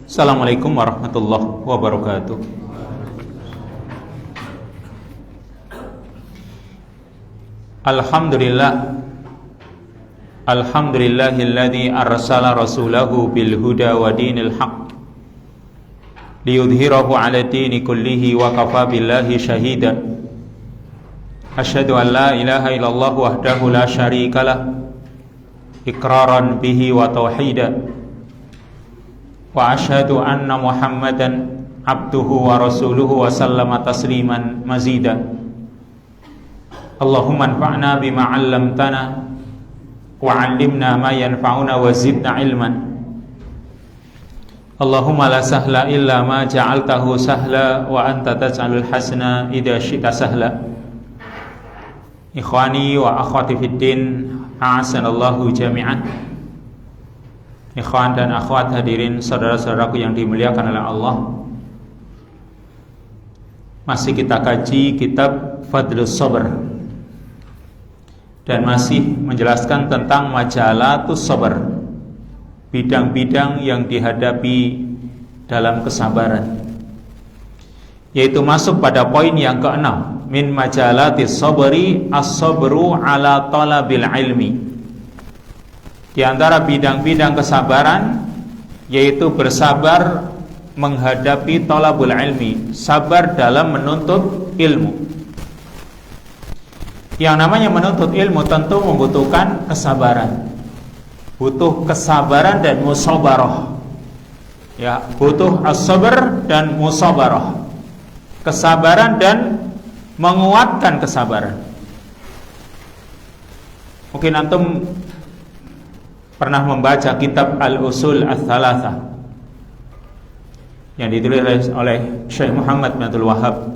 Assalamualaikum warahmatullahi wabarakatuh. Alhamdulillahilladzi arsala rasulahu bil huda wa dinil haqq liyudhhirahu 'ala dini kullihi wa kafa billahi shahida. Asyhadu an la ilaha illallah wahdahu la syarikalah iqraran bihi wa tauhida. Wa asyhadu anna Muhammadan abduhu wa rasuluhu wa sallama tasliman mazida. Allahumma anfa'na bima 'allamtana wa 'allimna ma yanfa'una wa zidna ilman. Allahumma la sahla illa ma ja'altahu sahla wa anta taj'alul hasana idza syi'ta sahla. Ikhwani wa akhwati fid din, a'asanallahu jami'an. Ikhwan dan akhwat hadirin saudara-saudaraku yang dimuliakan oleh Allah, masih kita kaji kitab Fadlus Sabr dan masih menjelaskan tentang majalatus sabr, bidang-bidang yang dihadapi dalam kesabaran, yaitu masuk pada poin yang keenam, min majalatis sabri as-sabru ala talabil ilmi. Di antara bidang-bidang kesabaran yaitu bersabar menghadapi talabul ilmi, sabar dalam menuntut ilmu. Yang namanya menuntut ilmu tentu membutuhkan kesabaran. Butuh kesabaran dan musabarah. Ya, butuh as-sabr dan musabarah. Kesabaran dan menguatkan kesabaran. Mungkin antum pernah membaca kitab Al-Usul Ats-Tsalatsah yang ditulis oleh Syekh Muhammad bin Abdul Wahhab.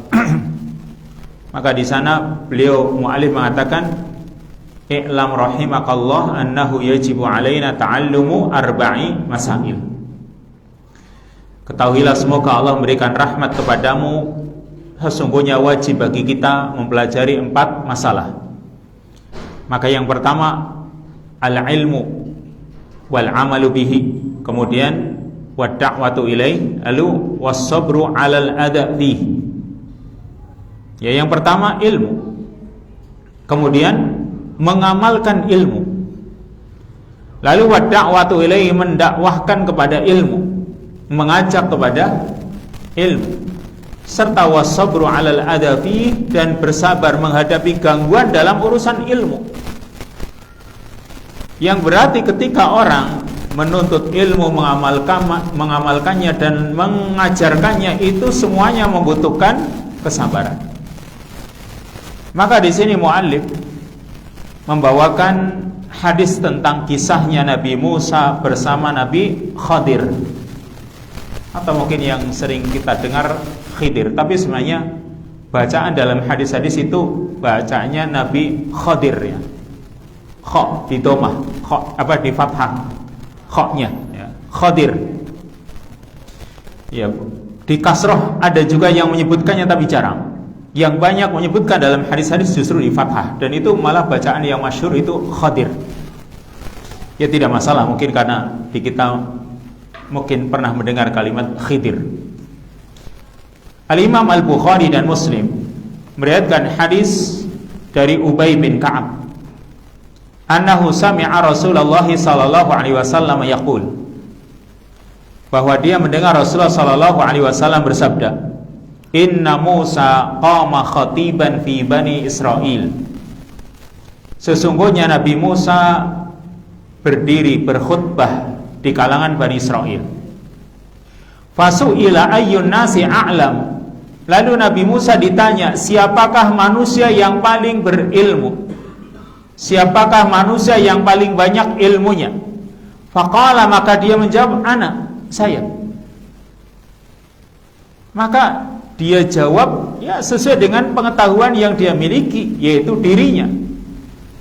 Maka di sana beliau mu'alif mengatakan, "I'lam rahimakallah annahu yajibu alaina ta'allumu arba'i masail." Ketahuilah semoga Allah memberikan rahmat kepadamu, sesungguhnya wajib bagi kita mempelajari 4 masalah. Maka yang pertama al-ilmu wal amalu bihi, kemudian wad da'watu ilaih, lalu was-sabru 'alal adha fihi. Ya, yang pertama ilmu, kemudian mengamalkan ilmu, lalu wad da'watu ilaih, mendakwahkan kepada ilmu, mengajak kepada ilmu, serta was-sabru 'alal adha fihi, dan bersabar menghadapi gangguan dalam urusan ilmu. Yang berarti ketika orang menuntut ilmu, mengamalkannya dan mengajarkannya, itu semuanya membutuhkan kesabaran. Maka di sini muallif membawakan hadis tentang kisahnya Nabi Musa bersama Nabi Khadir, atau mungkin yang sering kita dengar Khidir, tapi sebenarnya bacaan dalam hadis-hadis itu bacanya Nabi Khadir, ya. Kha di domah, kha apa di fathah, kha-nya, ya. Khadir. Ya, di kasroh ada juga yang menyebutkannya tapi jarang. Yang banyak menyebutkan dalam hadis-hadis justru di fathah, dan itu malah bacaan yang masyhur itu Khadir. Ya tidak masalah, mungkin karena di kita mungkin pernah mendengar kalimat Khidir. Al-Imam Al-Bukhari dan Muslim meriwayatkan hadis dari Ubay bin Ka'ab annahu sami'a Rasulullah sallallahu alaihi wasallam yaqul, bahwa dia mendengar Rasulullah sallallahu alaihi wasallam bersabda, "Inna Musa qama khatiban fi Bani Israil." Sesungguhnya Nabi Musa berdiri berkhutbah di kalangan Bani Israil. Fasu'ila ayyun nasi a'lam. Lalu Nabi Musa ditanya, siapakah manusia yang paling berilmu? Siapakah manusia yang paling banyak ilmunya? Faqala, maka dia menjawab, ana, saya. Maka dia jawab ya sesuai dengan pengetahuan yang dia miliki, yaitu dirinya.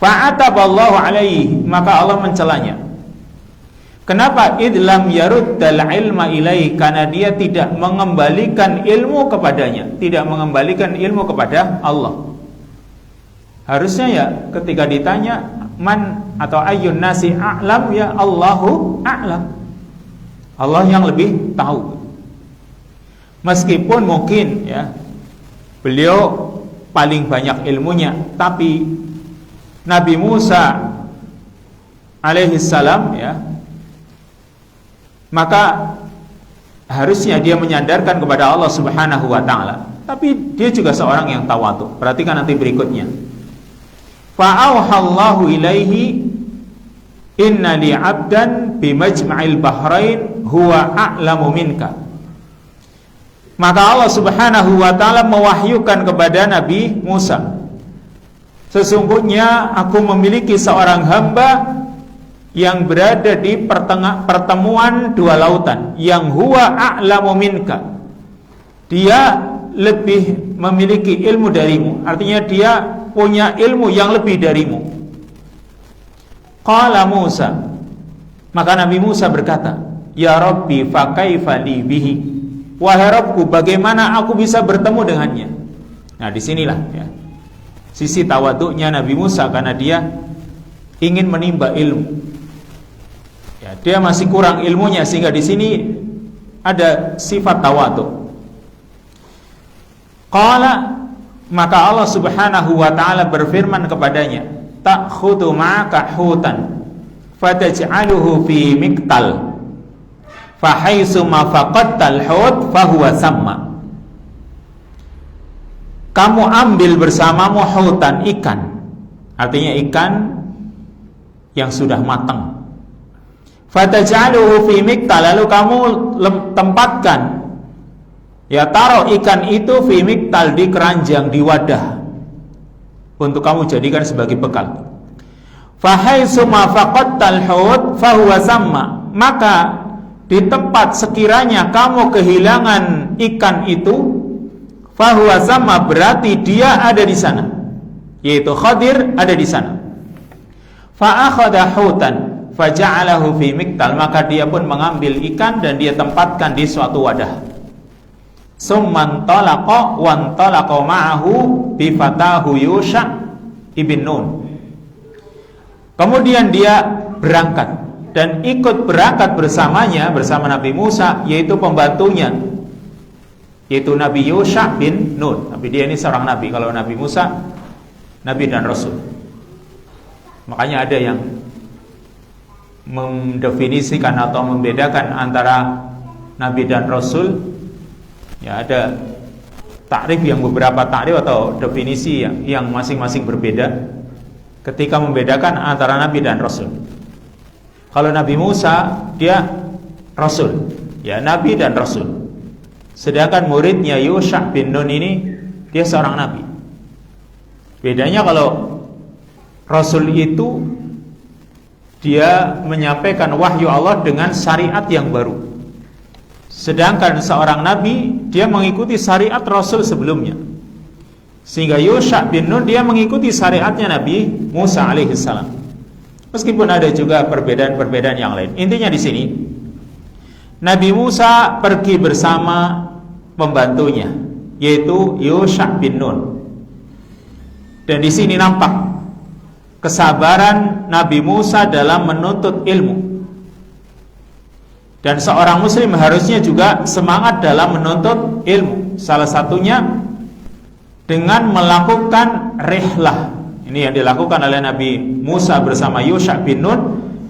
Fa'ataballahu alaihi, maka Allah mencelanya. Kenapa? Idlam yaruddal ilma ilaih, karena dia tidak mengembalikan ilmu kepadanya, tidak mengembalikan ilmu kepada Allah. Harusnya ya ketika ditanya man atau ayyun nasi a'lam, ya Allahu a'lam. Allah yang lebih tahu. Meskipun mungkin ya beliau paling banyak ilmunya, tapi Nabi Musa alaihi salam ya, maka harusnya dia menyandarkan kepada Allah Subhanahu wa taala. Tapi dia juga seorang yang tawadhu. Perhatikan nanti berikutnya. Fa'auhallahu ilaihi inna li 'abdan bimajma'il bahrain huwa a'lamu minka. Maka Allah Subhanahu wa taala mewahyukan kepada Nabi Musa, sesungguhnya aku memiliki seorang hamba yang berada di pertemuan dua lautan, yang huwa a'lamu minka, dia lebih memiliki ilmu darimu, artinya dia punya ilmu yang lebih darimu. Qala Musa, maka Nabi Musa berkata, ya Rabbi fa kaifa li bihi, wahai Rabbku, bagaimana aku bisa bertemu dengannya. Nah, disinilah ya sisi tawaduknya Nabi Musa, karena dia ingin menimba ilmu. Ya, dia masih kurang ilmunya, sehingga di sini ada sifat tawaduk. Qala, maka Allah Subhanahu wa taala berfirman kepadanya, ta'khudhu ma'aka hutan fataj'aluhu fi miktal fahaisu ma faqadtal hut fahuwa samma. Kamu ambil bersamamu hutan, ikan, artinya ikan yang sudah matang. Fataj'aluhu fi miktal, lalu kamu tempatkan, ya taruh ikan itu fi miktal, di keranjang, di wadah, untuk kamu jadikan sebagai bekal. Fahaisu ma faqadtal hut fahuwa samma, maka di tempat sekiranya kamu kehilangan ikan itu, fahuwa samma, berarti dia ada di sana, yaitu Khadir ada di sana. Fa akhadha hutan faja'alahu fi miktal, maka dia pun mengambil ikan dan dia tempatkan di suatu wadah. Summan talaqa wan talaqa ma'ahu bi fatahu Yusha ibn Nun. Kemudian dia berangkat dan ikut berangkat bersamanya, bersama Nabi Musa, yaitu pembantunya, yaitu Nabi Yusha bin Nun. Tapi dia ini seorang nabi. Kalau Nabi Musa nabi dan rasul. Makanya ada yang mendefinisikan atau membedakan antara nabi dan rasul. Ya, ada takrif yang, beberapa takrif atau definisi yang masing-masing berbeda ketika membedakan antara nabi dan rasul. Kalau Nabi Musa dia rasul, ya nabi dan rasul. Sedangkan muridnya Yusha bin Nun ini dia seorang nabi. Bedanya, kalau rasul itu dia menyampaikan wahyu Allah dengan syariat yang baru. Sedangkan seorang nabi dia mengikuti syariat rasul sebelumnya. Sehingga Yusha bin Nun dia mengikuti syariatnya Nabi Musa alaihissalam. Meskipun ada juga perbedaan-perbedaan yang lain. Intinya di sini Nabi Musa pergi bersama pembantunya, yaitu Yusha bin Nun. Dan di sini nampak kesabaran Nabi Musa dalam menuntut ilmu. Dan seorang muslim harusnya juga semangat dalam menuntut ilmu. Salah satunya dengan melakukan rihlah. Ini yang dilakukan oleh Nabi Musa bersama Yusha bin Nun,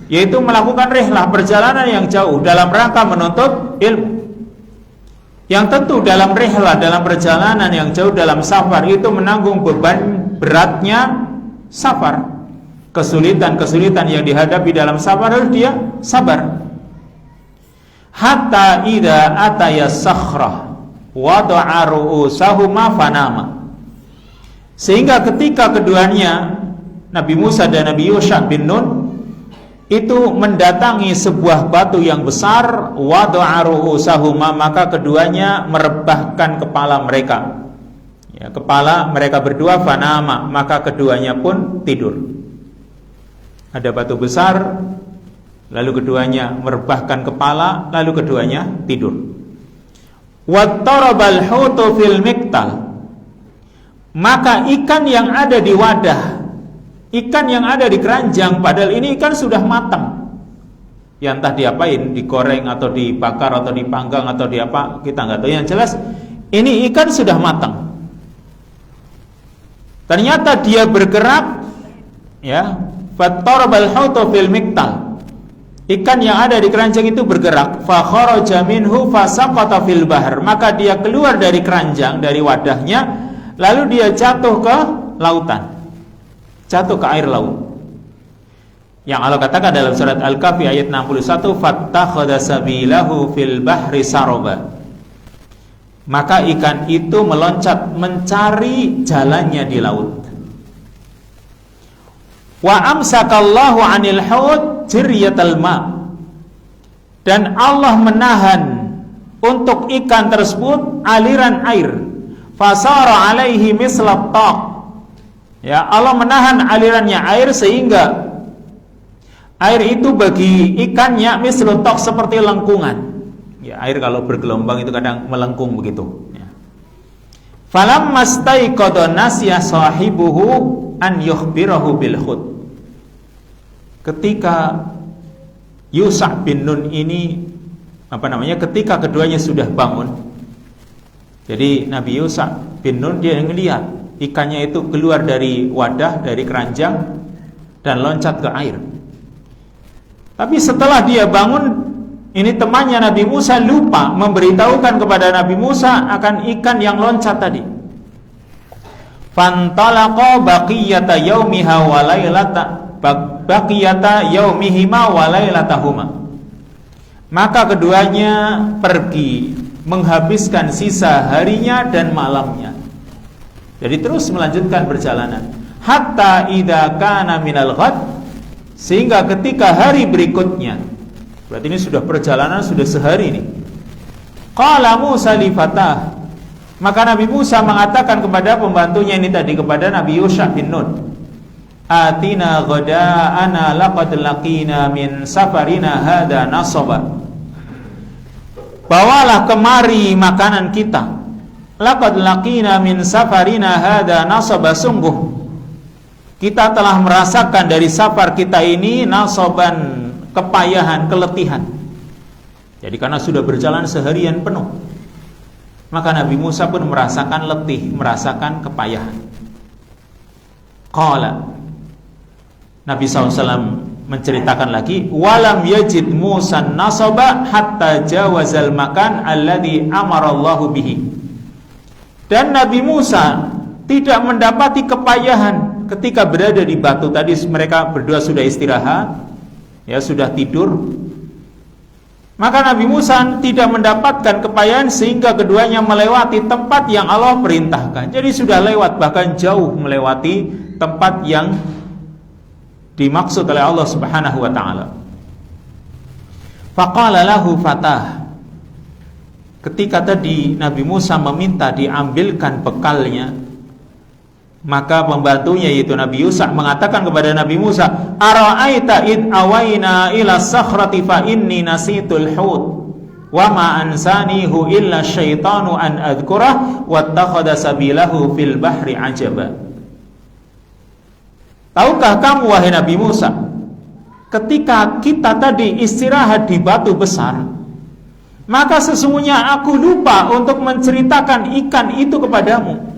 yaitu melakukan rihlah, perjalanan yang jauh dalam rangka menuntut ilmu. Yang tentu dalam rihlah, dalam perjalanan yang jauh, dalam safar, itu menanggung beban beratnya safar. Kesulitan-kesulitan yang dihadapi dalam safar harus dia sabar. Hatta idza ataya sakhrah wada'a ru'usahuma fanama. Sehingga ketika keduanya, Nabi Musa dan Nabi Yusha bin Nun, itu mendatangi sebuah batu yang besar, wada'a ru'usahuma, maka keduanya merebahkan kepala mereka. Ya, kepala mereka berdua, fanama, maka keduanya pun tidur. Ada batu besar, lalu keduanya merebahkan kepala, lalu keduanya tidur. Wattarabal hutu fil miktal, maka ikan yang ada di wadah, ikan yang ada di keranjang, padahal ini ikan sudah matang, Ya entah diapain, digoreng atau dibakar atau dipanggang atau diapa, kita nggak tahu. Yang jelas ini ikan sudah matang. Ternyata dia bergerak, ya, fattarabal hautu fil miktal. Ikan yang ada di keranjang itu bergerak, fa kharaja minhu fasaqata fil bahr. Maka dia keluar dari keranjang, dari wadahnya, lalu dia jatuh ke lautan. Jatuh ke air laut. Yang Allah katakan dalam surat Al-Kahfi ayat 61, fattakhadha sabilahu fil bahri saraba. Maka ikan itu meloncat mencari jalannya di laut. Wa amsakallahu 'anil haud jiryatal ma. Dan Allah menahan untuk ikan tersebut aliran air. Fasara 'alaihi mislat taq. Ya, Allah menahan alirannya air sehingga air itu bagi ikannya mislut taq, seperti lengkungan. Ya, air kalau bergelombang itu kadang melengkung begitu. Ya. Falamma staiqadha nasiya sahibuhu an yukhbirahu bil khut. Ketika Yusha bin Nun ini ketika keduanya sudah bangun. Jadi Nabi Yusha bin Nun dia melihat ikannya itu keluar dari wadah, dari keranjang dan loncat ke air. Tapi setelah dia bangun, ini temannya Nabi Musa lupa memberitahukan kepada Nabi Musa akan ikan yang loncat tadi. Fantalaqa baqiyata yaumiha wa lailata baqiyata yaumihima wa lailatahuma. Maka keduanya pergi menghabiskan sisa harinya dan malamnya. Jadi terus melanjutkan perjalanan. Hatta idza kana minal ghad, sehingga ketika hari berikutnya, berarti ini sudah perjalanan sudah sehari ini. Qala Musa li fatah, maka Nabi Musa mengatakan kepada pembantunya ini tadi, kepada Nabi Yusha bin Nun, atina ghada'ana laqad laqina min safarina hada nasaba. Bawalah kemari makanan kita. Laqad laqina min safarina hada nasaba, sungguh kita telah merasakan dari safar kita ini nasoban, kepayahan, keletihan. Jadi karena sudah berjalan seharian penuh, maka Nabi Musa pun merasakan letih, merasakan kepayahan. Qala, Nabi SAW menceritakan lagi, walam yajid Musa nasoba hatta jawazal makan alladhi amarallahu bihi. Dan Nabi Musa tidak mendapati kepayahan ketika berada di batu tadi. Mereka berdua sudah istirahat, ya, sudah tidur. Maka Nabi Musa tidak mendapatkan kepayahan sehingga keduanya melewati tempat yang Allah perintahkan. Jadi sudah lewat, bahkan jauh melewati tempat yang dimaksud oleh Allah Subhanahu wa taala. Faqala lahu fatah. Ketika tadi Nabi Musa meminta diambilkan bekalnya, maka pembantunya yaitu Nabi Yusha mengatakan kepada Nabi Musa, ara'aita id awaina ila sakhrati fa inni nasitul hut wa ma ansanihu illa syaitanu an adhkurah wattakhadha sabilahu fil bahri ajaba. Tahukah kamu wahai Nabi Musa, ketika kita tadi istirahat di batu besar, maka sesungguhnya aku lupa untuk menceritakan ikan itu kepadamu.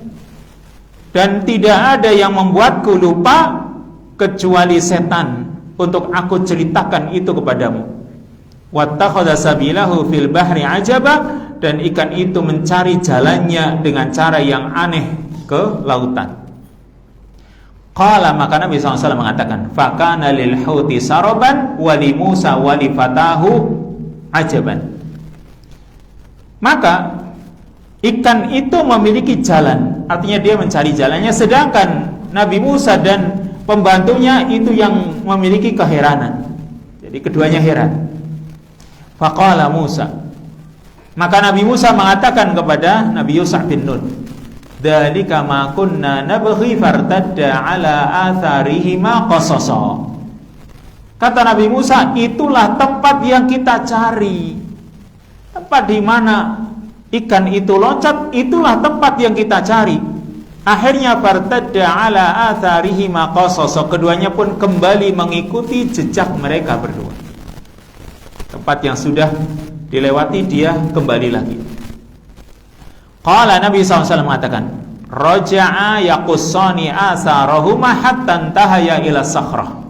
Dan tidak ada yang membuatku lupa kecuali setan untuk aku ceritakan itu kepadamu. Wattakhadha sabilahu fil bahri ajaba, dan ikan itu mencari jalannya dengan cara yang aneh ke lautan. Qala, maka Nabi SAW mengatakan, fakana lil huti saroban wali Musa wali fatahu ajaban. Maka ikan itu memiliki jalan, artinya dia mencari jalannya, sedangkan Nabi Musa dan pembantunya itu yang memiliki keheranan. Jadi keduanya heran. Faqala Musa, maka Nabi Musa mengatakan kepada Nabi Yusha bin Nun, dzalika ma kunna nabghi fartadda ala atharihima qasasa. Kata Nabi Musa, itulah tempat yang kita cari, tempat di mana ikan itu loncat, itulah tempat yang kita cari. Akhirnya fartadda ala atharihima qasasa, keduanya pun kembali mengikuti jejak mereka berdua. Tempat yang sudah dilewati dia kembali lagi. Qala Nabi SAW mengatakan, raja'a yaqussani asarahuma hatta intahaya ila sakhrah.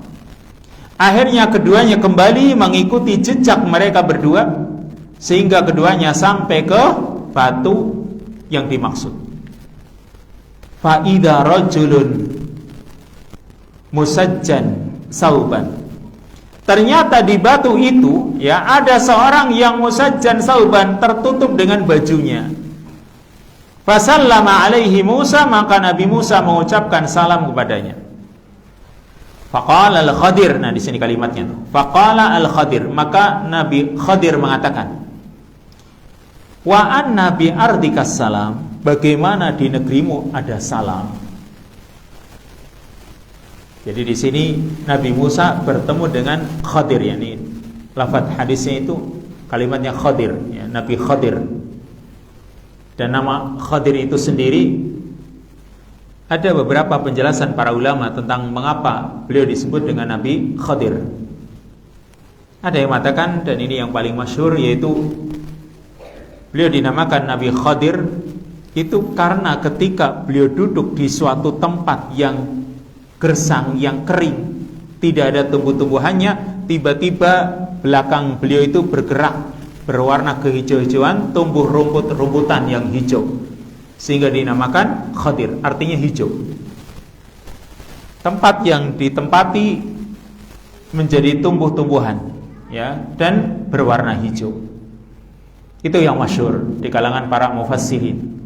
Akhirnya keduanya kembali mengikuti jejak mereka berdua sehingga keduanya sampai ke batu yang dimaksud. Fa idza rajulun musajjan sauban. Ternyata di batu itu ya ada seorang yang musajjan sauban, tertutup dengan bajunya. Fasallama alaihi Musa, maka Nabi Musa mengucapkan salam kepadanya. Faqala al-Khadir, nah di sini kalimatnya tuh. Faqala al-Khadir, maka Nabi Khadir mengatakan, wa anna bi ardikas salam, bagaimana di negerimu ada salam. Jadi di sini Nabi Musa bertemu dengan Khadir, yakni lafaz hadisnya itu kalimatnya Khadir, ya, Nabi Khadir. Dan nama Khadir itu sendiri ada beberapa penjelasan para ulama tentang mengapa beliau disebut dengan Nabi Khadir. Ada yang mengatakan, dan ini yang paling masyhur, yaitu beliau dinamakan Nabi Khadir itu karena ketika beliau duduk di suatu tempat yang gersang, yang kering, tidak ada tumbuh-tumbuhannya, tiba-tiba belakang beliau itu bergerak, berwarna kehijau-hijauan, tumbuh rumput-rumputan yang hijau, sehingga dinamakan Khadir, artinya hijau. Tempat yang ditempati menjadi tumbuh-tumbuhan, ya, dan berwarna hijau. Itu yang masyhur di kalangan para mufassirin.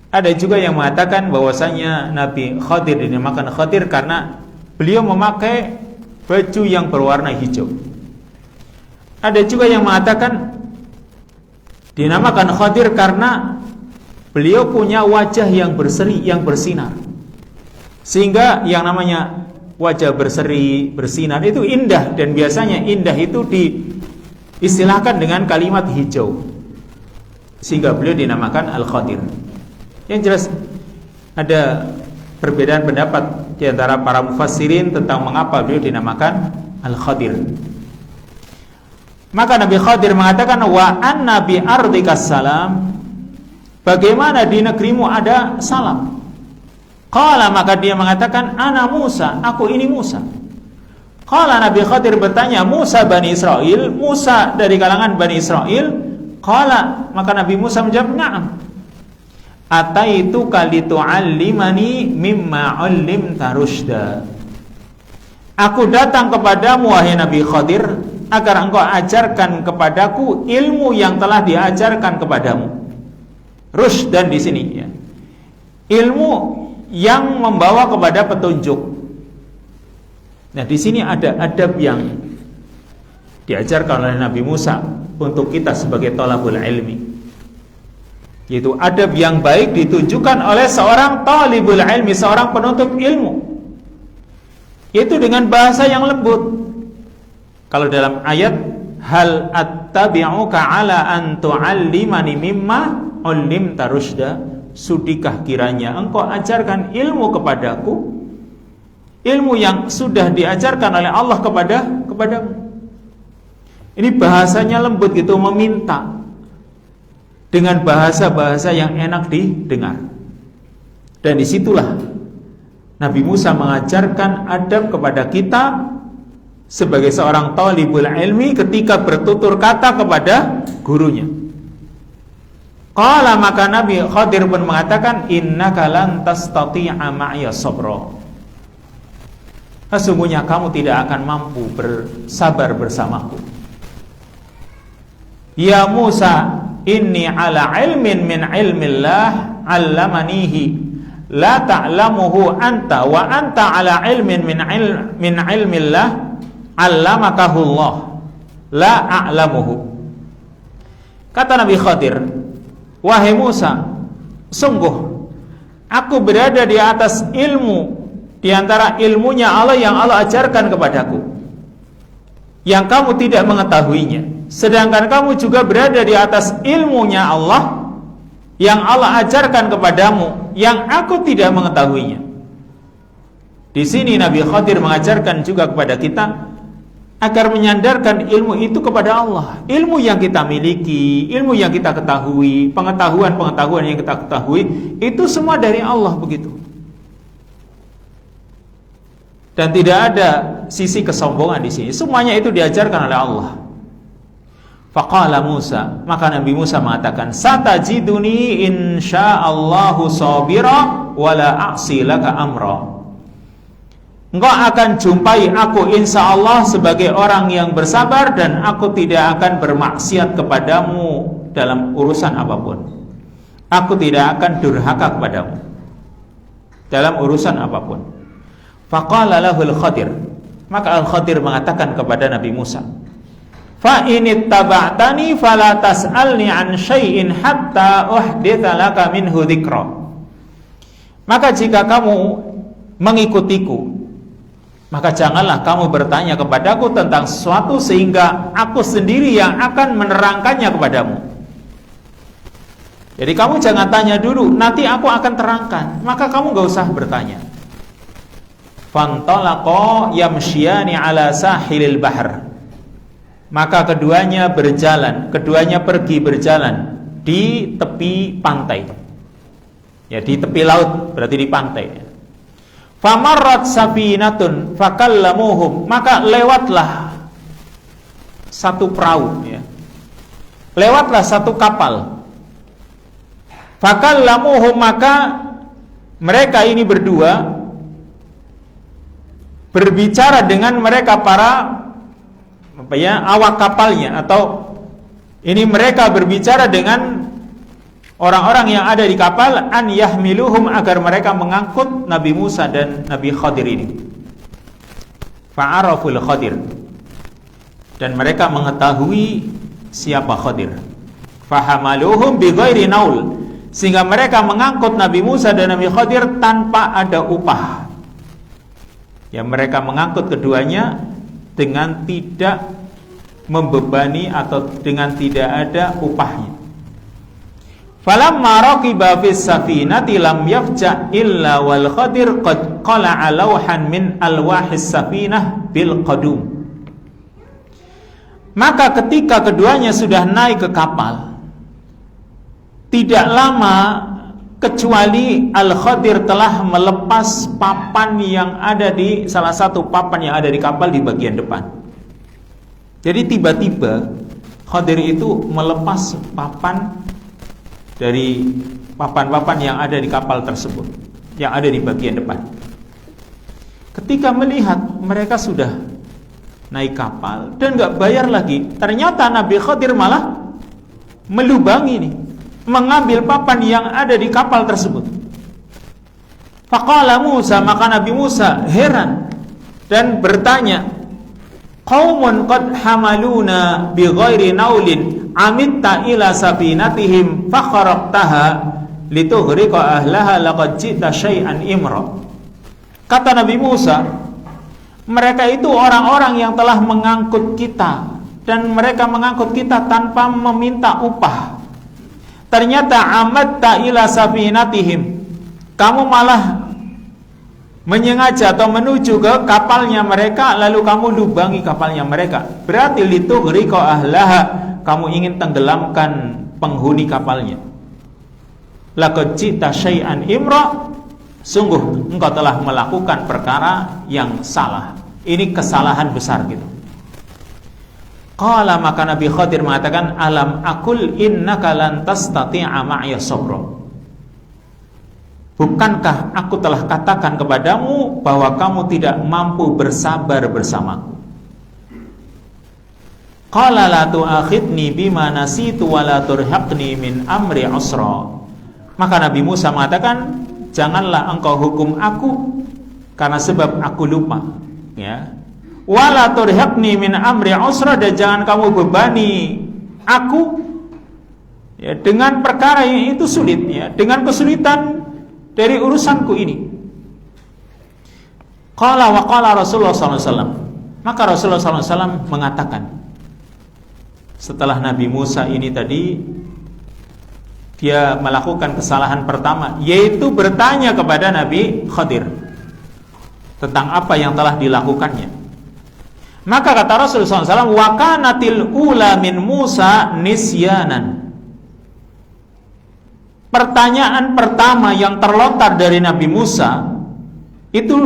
Ada juga yang mengatakan bahwasanya Nabi Khadir dinamakan Khadir karena beliau memakai baju yang berwarna hijau. Ada juga yang mengatakan dinamakan Khadir karena beliau punya wajah yang berseri, yang bersinar. Sehingga yang namanya wajah berseri, bersinar itu indah, dan biasanya indah itu diistilahkan dengan kalimat hijau. Sehingga beliau dinamakan Al-Khadir. Yang jelas ada perbedaan pendapat di antara para mufassirin tentang mengapa beliau dinamakan Al-Khadir. Maka Nabi Khadir mengatakan, wa anna bi ardikas salam, bagaimana di negerimu ada salam. Qala, maka dia mengatakan, ana Musa, aku ini Musa. Qala, Nabi Khadir bertanya, Musa Bani Israel, Musa dari kalangan Bani Israel? Qala, maka Nabi Musa menjawab, na'am. Ataitu kalitu'allimani mimma 'allimta rusyda. Aku datang kepadamu wahai Nabi Khadir agar engkau ajarkan kepadaku ilmu yang telah diajarkan kepadamu. Rusydan di sini, ya, ilmu yang membawa kepada petunjuk. Nah, di sini ada adab yang diajarkan oleh Nabi Musa untuk kita sebagai thalabul ilmi, yaitu adab yang baik ditunjukkan oleh seorang talibul ilmi, seorang penuntut ilmu, yaitu dengan bahasa yang lembut. Kalau dalam ayat, hal attabi'uka ala an tu'allimani mimma 'allimta rusyda, sudikah kiranya engkau ajarkan ilmu kepadaku, ilmu yang sudah diajarkan oleh Allah kepadamu. Ini bahasanya lembut gitu, meminta dengan bahasa-bahasa yang enak didengar. Dan disitulah Nabi Musa mengajarkan adab kepada kita sebagai seorang talibul ilmi ketika bertutur kata kepada gurunya. Qala, maka Nabi Khadir pun mengatakan, innaka lan tastati'a ma'iya sabra. Sesungguhnya kamu tidak akan mampu bersabar bersamaku. Ya Musa, inni ala ilmin min ilmillah 'allamanihi la ta'lamuhu anta wa anta ala ilmin min ilmillah 'allamakahullah la a'lamuhu. Kata Nabi Khadir, wahai Musa, sungguh aku berada di atas ilmu di antara ilmunya Allah yang Allah ajarkan kepadaku, yang kamu tidak mengetahuinya. Sedangkan kamu juga berada di atas ilmunya Allah yang Allah ajarkan kepadamu, yang aku tidak mengetahuinya. Di sini Nabi Khadir mengajarkan juga kepada kita agar menyandarkan ilmu itu kepada Allah. Ilmu yang kita miliki, ilmu yang kita ketahui, pengetahuan yang kita ketahui, itu semua dari Allah begitu. Dan tidak ada sisi kesombongan di sini. Semuanya itu diajarkan oleh Allah. Faqala Musa, maka Nabi Musa mengatakan, satajiduni insyaallahu sabira wala a'si laka amra. Engkau akan jumpai aku insya Allah sebagai orang yang bersabar, dan aku tidak akan bermaksiat kepadamu dalam urusan apapun. Aku tidak akan durhaka kepadamu dalam urusan apapun. Faqala lahul Khadir, maka Al-Khadir mengatakan kepada Nabi Musa, fa inittaba'tani fala tas'alni an syai'in hatta uhditsa laka minhu dzikra. Maka jika kamu mengikutiku, maka janganlah kamu bertanya kepadaku tentang sesuatu sehingga aku sendiri yang akan menerangkannya kepadamu. Jadi kamu jangan tanya dulu, nanti aku akan terangkan. Maka kamu gak usah bertanya. Fantalaqa yamshiyani ala sahilil bahr. Maka keduanya pergi berjalan di tepi pantai. Ya, di tepi laut, berarti di pantai. Famarrat safinatun fakallamuhum, maka lewatlah satu perahu, ya. Lewatlah satu kapal. Fakallamuhum, maka mereka ini berdua berbicara dengan mereka para awak kapalnya, atau ini mereka berbicara dengan orang-orang yang ada di kapal, an yahmiluhum, agar mereka mengangkut Nabi Musa dan Nabi Khadir ini. Fa'araful Khadir, dan mereka mengetahui siapa Khadir. Fahamaluhum bighairi naul, sehingga mereka mengangkut Nabi Musa dan Nabi Khadir tanpa ada upah. Ya, mereka mengangkut keduanya dengan tidak membebani atau dengan tidak ada upahnya. Falamma raqiba fis safinati lam yafja illa wal Khadir qad qala'a lawhan min alwahis safinah bil qadum. Maka ketika keduanya sudah naik ke kapal, tidak lama kecuali Al-Khadir telah melepas papan yang ada di salah satu papan yang ada di kapal di bagian depan. Jadi tiba-tiba Khadir itu melepas papan dari papan-papan yang ada di kapal tersebut, yang ada di bagian depan. Ketika melihat mereka sudah naik kapal dan gak bayar lagi, ternyata Nabi Khadir malah melubangi nih, mengambil papan yang ada di kapal tersebut. Faqala Musa, maka Nabi Musa heran dan bertanya, qaumun qad hamaluna bi ghairi naulin amitta ila safinatihim fakharaqtaha litughriqa ahlaha laqad ji'ta syai'an imra. Kata Nabi Musa, mereka itu orang-orang yang telah mengangkut kita, dan mereka mengangkut kita tanpa meminta upah. Ternyata amatta ila safinatihim, kamu malah menyengaja atau menuju ke kapalnya mereka, lalu kamu lubangi kapalnya mereka. Berarti litughriqa ahlaha, kamu ingin tenggelamkan penghuni kapalnya. Laqad ji'ta syai'an imra, sungguh engkau telah melakukan perkara yang salah. Ini kesalahan besar gitu. Qala, maka Nabi Khadir mengatakan, alam aqul innaka lan tastati'a ma'iya sabra. Bukankah aku telah katakan kepadamu bahwa kamu tidak mampu bersabar bersamaku? Qala la tu'akhidni bima nasitu wa la turhaqni min amri usra. Maka Nabi Musa mengatakan, janganlah engkau hukum aku karena sebab aku lupa, ya. Wala turhaqni min amri usra, dan jangan kamu bebani aku, ya, dengan perkara yang itu sulit, ya, dengan kesulitan dari urusanku ini. Qala wa qala Rasulullah SAW. Maka Rasulullah SAW mengatakan, setelah Nabi Musa ini tadi dia melakukan kesalahan pertama, yaitu bertanya kepada Nabi Khadir tentang apa yang telah dilakukannya. Maka kata Rasulullah SAW, wa kanatil ula min Musa nisyanan. Pertanyaan pertama yang terlontar dari Nabi Musa itu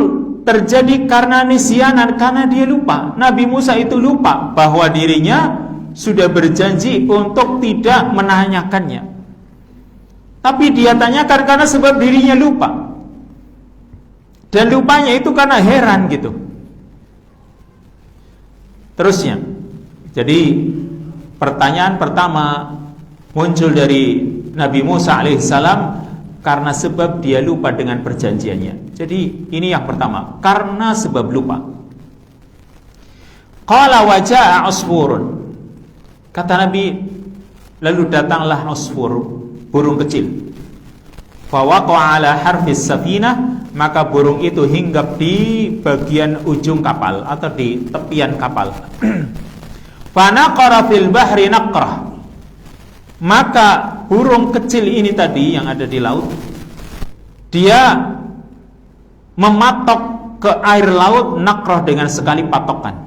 terjadi karena nisyanan, karena dia lupa. Nabi Musa itu lupa bahwa dirinya sudah berjanji untuk tidak menanyakannya. Tapi dia tanyakan karena sebab dirinya lupa. Dan lupanya itu karena heran gitu. Terusnya, jadi pertanyaan pertama muncul dari Nabi Musa alaihissalam karena sebab dia lupa dengan perjanjiannya. Jadi ini yang pertama, karena sebab lupa. Qala wa jaa usfurun. Kata Nabi, lalu datanglah usfur, burung kecil. Fa waqa'a ala harfis safinah, maka burung itu hinggap di bagian ujung kapal atau di tepian kapal. Fa naqara fil bahri naqrah. Maka burung kecil ini tadi yang ada di laut, dia mematok ke air laut naqrah dengan sekali patokan.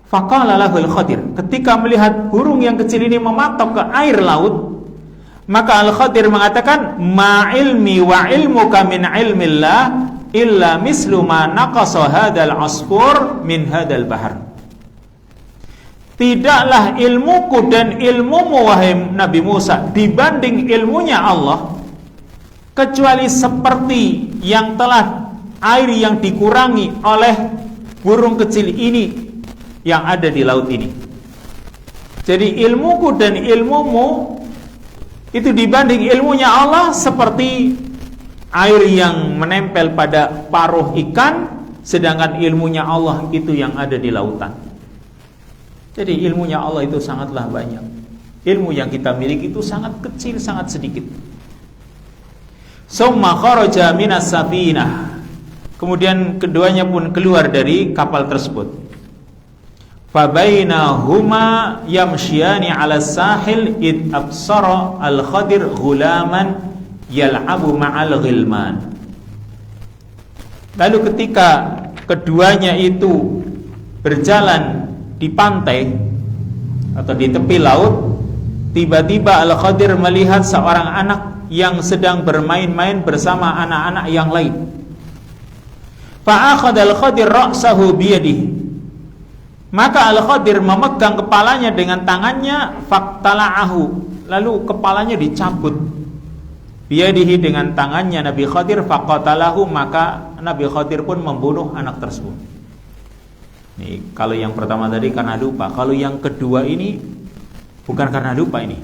Faqala lahul Khadir, ketika melihat burung yang kecil ini mematok ke air laut, maka Al-Khadir mengatakan, ma ilmi wa ilmuka min ilmillah illa mislu ma naqasa hadal asfur min hadal bahar. Tidaklah ilmuku dan ilmumu wahai Nabi Musa dibanding ilmunya Allah kecuali seperti yang telah air yang dikurangi oleh burung kecil ini yang ada di laut ini. Jadi ilmuku dan ilmumu itu dibanding ilmunya Allah seperti air yang menempel pada paruh ikan, sedangkan ilmunya Allah itu yang ada di lautan. Jadi ilmunya Allah itu sangatlah banyak. Ilmu yang kita miliki itu sangat kecil, sangat sedikit. Summa kharaja minas safinah. Kemudian keduanya pun keluar dari kapal tersebut. Fabainahuma yamshiani 'ala sahil id absara al-Khadir ghulaman yal'abu ma'al ghilman. Lalu ketika keduanya itu berjalan di pantai atau di tepi laut, tiba-tiba Al-Khadir melihat seorang anak yang sedang bermain-main bersama anak-anak yang lain. Fa'akhadha Al-Khadir ra'sahu biyadihi. Maka Al-Khadir memegang kepalanya dengan tangannya, faqtala'ahu, lalu kepalanya dicabut. Biyadihi, dengan tangannya Nabi Khadir, faqatalahu, maka Nabi Khadir pun membunuh anak tersebut. Nih, kalau yang pertama tadi karena lupa, kalau yang kedua ini bukan karena lupa, ini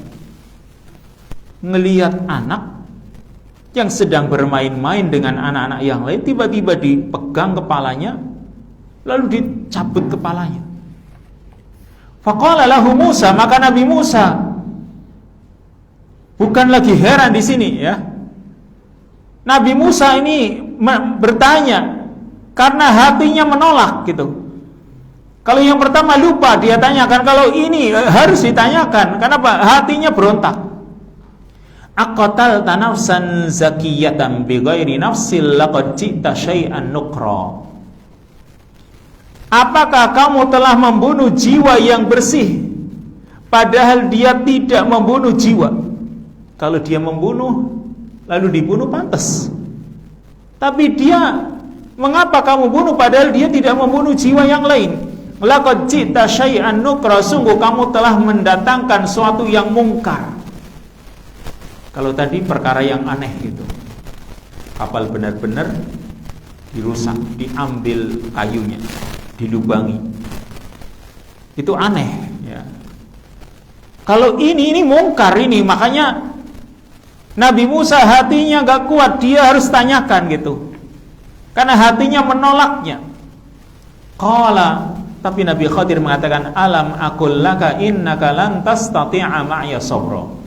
ngelihat anak yang sedang bermain-main dengan anak-anak yang lain, tiba-tiba dipegang kepalanya, lalu dicabut kepalanya. Faqala lahu Musa, maka Nabi Musa bukan lagi heran di sini ya. Nabi Musa ini bertanya karena hatinya menolak gitu. Kalau yang pertama lupa, dia tanyakan. Kalau ini harus ditanyakan. Kenapa? Hatinya berontak. Aqatalta nafsan zakiyatan bighairi nafsil laqad ji'ta syai'an nukra. Apakah kamu telah membunuh jiwa yang bersih padahal dia tidak membunuh jiwa? Kalau dia membunuh lalu dibunuh pantas. Tapi dia, mengapa kamu bunuh padahal dia tidak membunuh jiwa yang lain? Laqad ji'ta syai'an nukra, sungguh kamu telah mendatangkan suatu yang mungkar. Kalau tadi perkara yang aneh itu, kapal benar-benar dirusak, diambil kayunya, dilubangi, itu aneh ya. Kalau ini mungkar ini, makanya Nabi Musa hatinya gak kuat, dia harus tanyakan gitu, karena hatinya menolaknya. Qala, tapi Nabi Khadir mengatakan, alam aqul laka innaka lan tastati'a ma'iya sabra.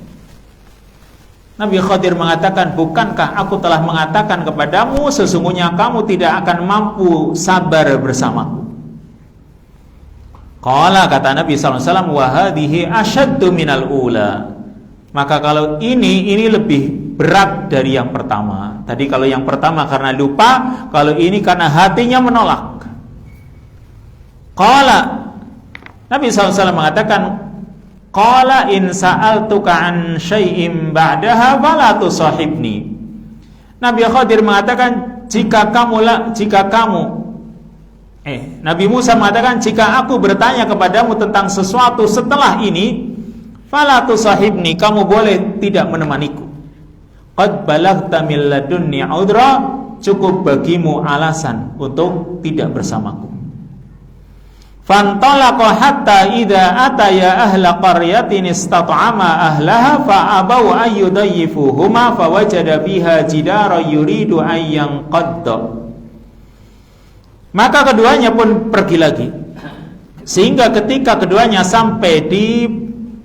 Nabi Khadir mengatakan, bukankah aku telah mengatakan kepadamu sesungguhnya kamu tidak akan mampu sabar bersamaku. Qala, kata Nabi SAW, wa hadhihi ashaddu minal ula. Maka kalau ini lebih berat dari yang pertama. Tadi kalau yang pertama karena lupa, kalau ini karena hatinya menolak. Qala, Nabi SAW mengatakan, qala in sa'altuka an syai'im ba'daha fala tusahibni. Nabi Khadir mengatakan, Nabi Musa mengatakan, jika aku bertanya kepadamu tentang sesuatu setelah ini, fala tusahibni, kamu boleh tidak menemaniku. Qad balaghta min ladunni udra, cukup bagimu alasan untuk tidak bersamaku. Fantalaqa hatta idza ataya ahla qaryatin istat'ama ahlaha fa abaw ayyudayyifuhuma fawajada fiha jidara yuridu an yanqadda. Maka keduanya pun pergi lagi, sehingga ketika keduanya sampai di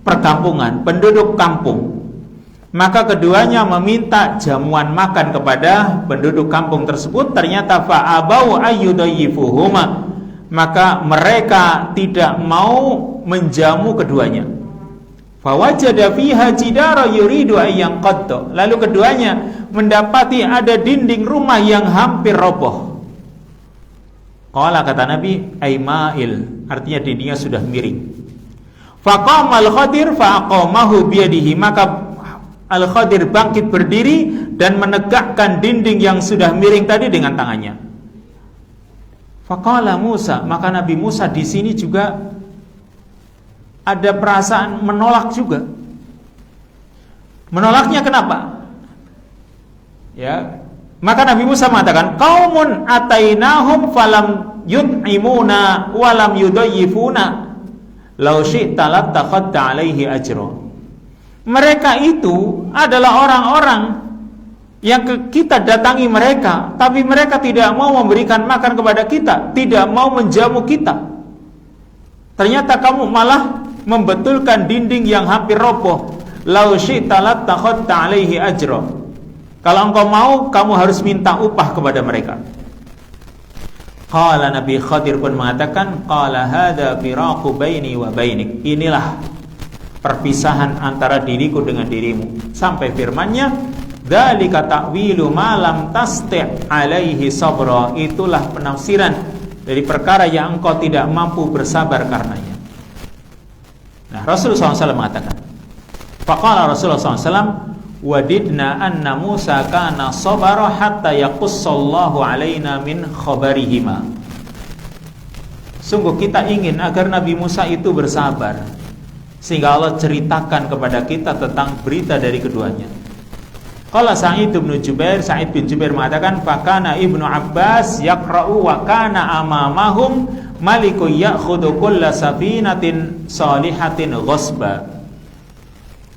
perkampungan, penduduk kampung, maka keduanya meminta jamuan makan kepada penduduk kampung tersebut. Ternyata fa abaw ayyudayyifuhuma, maka mereka tidak mau menjamu keduanya. Fawajada fiha jidara yuridu an yanqadda, lalu keduanya mendapati ada dinding rumah yang hampir roboh. Qala, kata Nabi, ay ma'il, artinya dindingnya sudah miring. Faqama al-Khadir faqamahu biyadihi, maka Al-Khadir bangkit berdiri dan menegakkan dinding yang sudah miring tadi dengan tangannya. Faqala Musa, maka Nabi Musa di sini juga ada perasaan menolak juga. Menolaknya kenapa? Ya, maka Nabi Musa mengatakan, qaumun atainahum falam yut'imuna walam yudayyifuna law syi'ta lattakhadta alaihi ajra. Mereka itu adalah orang-orang yang kita datangi mereka, tapi mereka tidak mau memberikan makan kepada kita, tidak mau menjamu kita. Ternyata kamu malah membetulkan dinding yang hampir roboh. Lau syi'ta lattakhadta alaihi ajra. Kalau engkau mau, kamu harus minta upah kepada mereka. Qala, Nabi Khadir pun mengatakan, qala hadza firaqu baini wa bainik. Inilah perpisahan antara diriku dengan dirimu. Sampai firman-Nya, dzalika ta'wilu ma lam tasti' alaihi sabra. Itulah penafsiran dari perkara yang engkau tidak mampu bersabar karenanya. Nah, Rasulullah SAW mengatakan, faqala Rasulullah SAW, wadidna anna Musa kana sabara hatta yaqussallahu alaina min khabarihima. Sungguh kita ingin agar Nabi Musa itu bersabar, sehingga Allah ceritakan kepada kita tentang berita dari keduanya. Qala Sa'id bin Jubair mengatakan, fakana Ibnu Abbas yaqra'u wa kana amamahum malikun ya'khudhu kulla safinatin salihatin ghasba.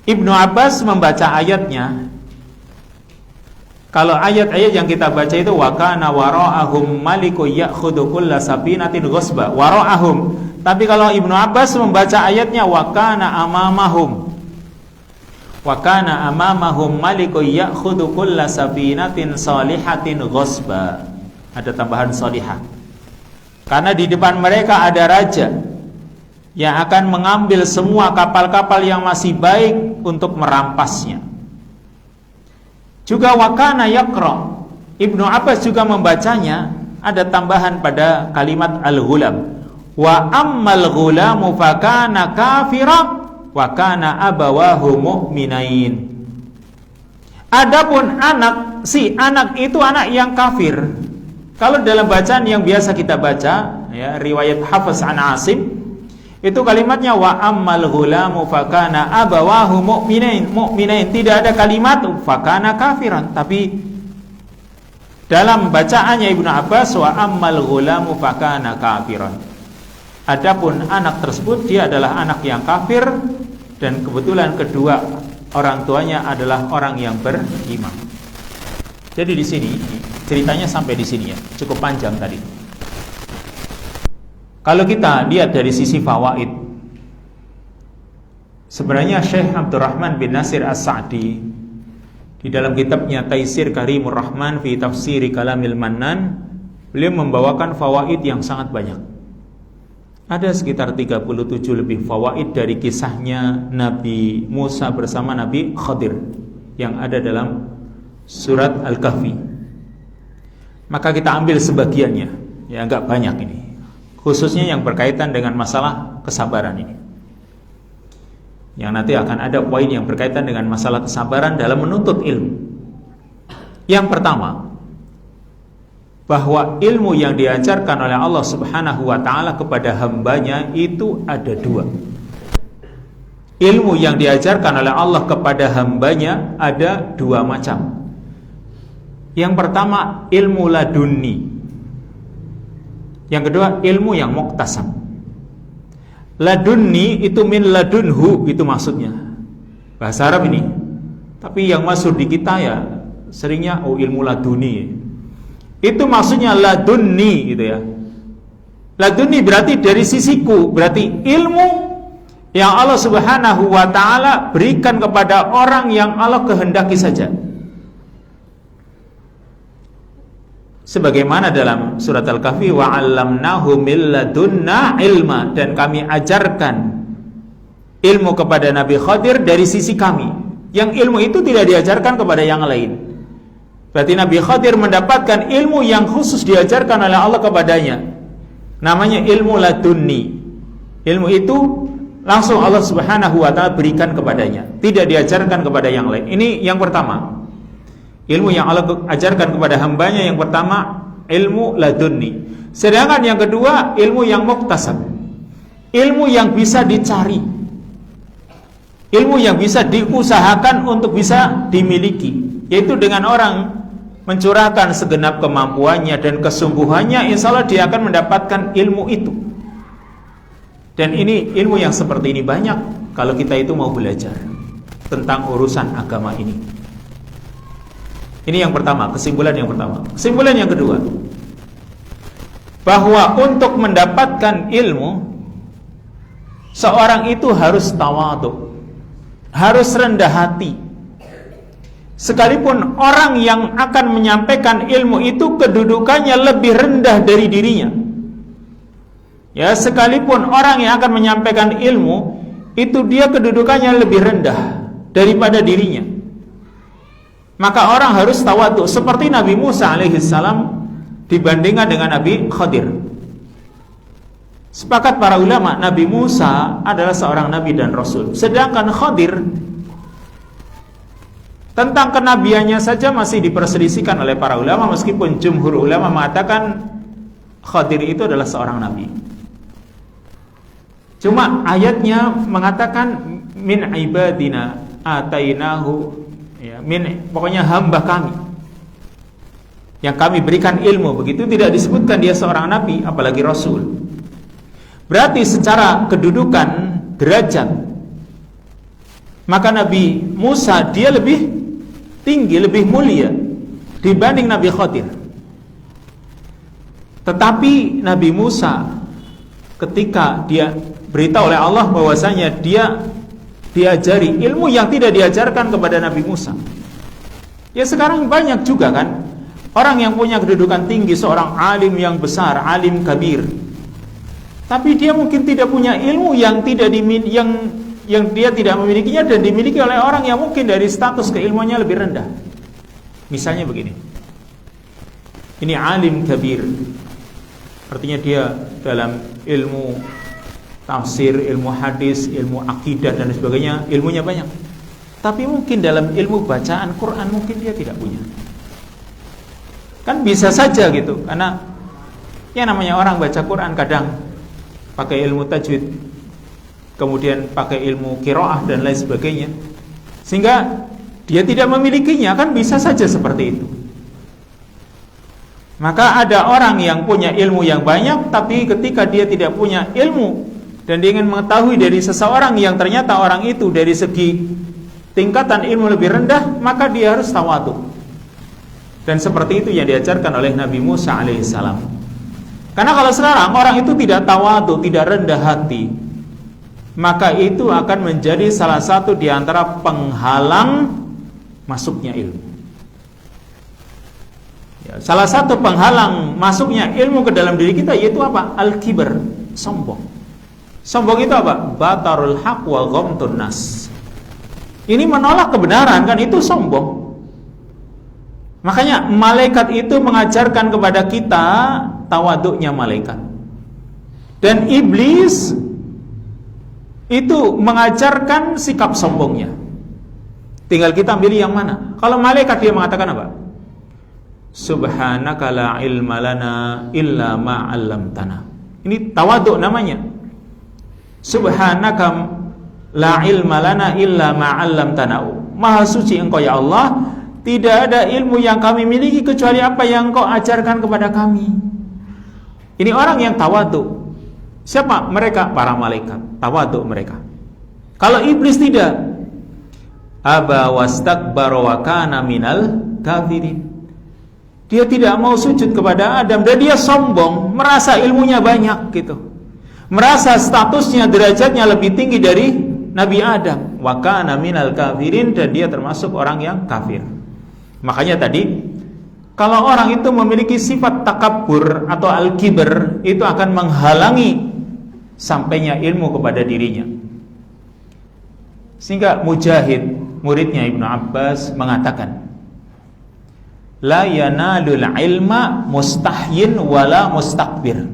Ibnu Abbas membaca ayatnya. Kalau ayat-ayat yang kita baca itu wa kana wara'ahum malikun ya'khudhu kulla safinatin ghasba, wara'ahum. Tapi kalau Ibnu Abbas membaca ayatnya wa kana amamahum, wa kana amamahum malikun ya'khudhu kulla safinatin salihatin ghasba. Ada tambahan salihah. Karena di depan mereka ada raja yang akan mengambil semua kapal-kapal yang masih baik untuk merampasnya. Juga wa kana yaqra, Ibnu Abbas juga membacanya, ada tambahan pada kalimat al-ghulam. Wa ammal ghulamu fakana kafira wa kana abawahu mu'minain. Adapun anak, si anak itu anak yang kafir. Kalau dalam bacaan yang biasa kita baca, ya, riwayat Hafiz an Asim, itu kalimatnya wa ammal ghulamu fakana abawahu mu'minain. Tidak ada kalimat fakana kafiran, tapi dalam bacaannya Ibnu Abbas wa ammal ghulamu fakana kafiran. Adapun anak tersebut dia adalah anak yang kafir, dan kebetulan kedua orang tuanya adalah orang yang beriman. Jadi di sini ceritanya sampai di sini ya, cukup panjang tadi. Kalau kita lihat dari sisi fawaid, sebenarnya Syekh Abdurrahman bin Nasir As-Sa'di di dalam kitabnya Taisir Karimur Rahman fi Tafsiri Kalamil Mannan, beliau membawakan fawaid yang sangat banyak. Ada sekitar 37 lebih fawaid dari kisahnya Nabi Musa bersama Nabi Khadir yang ada dalam surat Al-Kahfi. Maka kita ambil sebagiannya, ya agak banyak ini. khususnya yang berkaitan dengan masalah kesabaran ini. Yang nanti akan ada poin yang berkaitan dengan masalah kesabaran dalam menuntut ilmu. Yang pertama, bahwa ilmu yang diajarkan oleh Allah Subhanahu wa ta'ala kepada hambanya itu ada dua. Ilmu yang diajarkan oleh Allah kepada hambanya ada dua macam. Yang pertama, ilmu laduni. Yang kedua, ilmu yang muktasab. Laduni itu min ladunhu, itu maksudnya bahasa Arab ini. Tapi yang masuk di kita ya seringnya ilmu laduni. Itu maksudnya laduni gitu ya. Laduni berarti dari sisiku, berarti ilmu yang Allah Subhanahu wa ta'ala berikan kepada orang yang Allah kehendaki saja. Sebagaimana dalam surat Al-Kahfi, wa 'allamnahu min ladunna ilma, dan kami ajarkan ilmu kepada Nabi Khadir dari sisi kami. Yang ilmu itu tidak diajarkan kepada yang lain. Berarti Nabi Khadir mendapatkan ilmu yang khusus diajarkan oleh Allah kepadanya. Namanya ilmu ladunni. Ilmu itu langsung Allah Subhanahu wa ta'ala berikan kepadanya, tidak diajarkan kepada yang lain. Ini yang pertama. Ilmu yang Allah ajarkan kepada hambanya yang pertama ilmu ladunni. Sedangkan yang kedua ilmu yang muktasab. Ilmu yang bisa dicari. Ilmu yang bisa diusahakan untuk bisa dimiliki, yaitu dengan orang mencurahkan segenap kemampuannya dan kesungguhannya, insya Allah dia akan mendapatkan ilmu itu. Dan ini ilmu yang seperti ini banyak kalau kita itu mau belajar tentang urusan agama ini. Ini yang pertama, kesimpulan yang pertama. Kesimpulan yang kedua, bahwa untuk mendapatkan ilmu, seorang itu harus tawadhu, harus rendah hati. Sekalipun orang yang akan menyampaikan ilmu itu kedudukannya lebih rendah dari dirinya. Ya, sekalipun orang yang akan menyampaikan ilmu itu dia kedudukannya lebih rendah daripada dirinya, maka orang harus tawadhu seperti Nabi Musa alaihissalam dibandingkan dengan Nabi Khadir. Sepakat para ulama, Nabi Musa adalah seorang nabi dan rasul, sedangkan Khadir tentang kenabiannya saja masih diperselisihkan oleh para ulama, meskipun jumhur ulama mengatakan Khadir itu adalah seorang nabi. Cuma ayatnya mengatakan min ibadina atainahu, ya, pokoknya hamba kami yang kami berikan ilmu, begitu tidak disebutkan dia seorang nabi apalagi rasul. Berarti secara kedudukan derajat, maka Nabi Musa dia lebih tinggi, lebih mulia dibanding Nabi Khadir. Tetapi Nabi Musa ketika dia beritahu oleh Allah bahwasanya dia diajari ilmu yang tidak diajarkan kepada Nabi Musa. Ya, sekarang banyak juga kan orang yang punya kedudukan tinggi, seorang alim yang besar, alim kabir, tapi dia mungkin tidak punya ilmu yang dia tidak memilikinya dan dimiliki oleh orang yang mungkin dari status keilmuannya lebih rendah. Misalnya begini, ini alim kabir, artinya dia dalam ilmu tafsir, ilmu hadis, ilmu akidah dan sebagainya, ilmunya banyak. Tapi mungkin dalam ilmu bacaan Quran mungkin dia tidak punya. Kan bisa saja gitu, karena ya namanya orang baca Quran kadang pakai ilmu tajwid, kemudian pakai ilmu qiraah dan lain sebagainya, sehingga dia tidak memilikinya, kan bisa saja seperti itu. Maka ada orang yang punya ilmu yang banyak, tapi ketika dia tidak punya ilmu dan dia ingin mengetahui dari seseorang yang ternyata orang itu dari segi tingkatan ilmu lebih rendah, maka dia harus tawadhu. Dan seperti itu yang diajarkan oleh Nabi Musa alaihissalam. Karena kalau sekarang orang itu tidak tawadhu, tidak rendah hati, maka itu akan menjadi salah satu di antara penghalang masuknya ilmu. Ya, salah satu penghalang masuknya ilmu ke dalam diri kita yaitu apa? Al-kibr, sombong. Sombong itu apa? Batarul haq wa ghamtun nas. Ini menolak kebenaran, kan itu sombong. Makanya malaikat itu mengajarkan kepada kita tawaduknya malaikat. Dan iblis itu mengajarkan sikap sombongnya. Tinggal kita pilih yang mana. Kalau malaikat dia mengatakan apa? Subhanaka la ilma lana illa ma 'allamtana. Ini tawadhu namanya. Subhanaka la ilma lana illa ma 'allamtana. Maha suci Engkau ya Allah, tidak ada ilmu yang kami miliki kecuali apa yang Engkau ajarkan kepada kami. Ini orang yang tawadhu. Siapa mereka? Para malaikat. Tawadhu mereka. Kalau iblis tidak, aba wastakbara wa kana minal kafirin. Dia tidak mau sujud kepada Adam dan dia sombong, merasa ilmunya banyak gitu. Merasa statusnya, derajatnya lebih tinggi dari Nabi Adam. Wa kana minal kafirin, dan dia termasuk orang yang kafir. Makanya tadi kalau orang itu memiliki sifat takabur atau al-kibr, itu akan menghalangi sampainya ilmu kepada dirinya. Sehingga Mujahid, muridnya Ibnu Abbas, mengatakan, la yanalul ilma mustahyin wala mustakbir.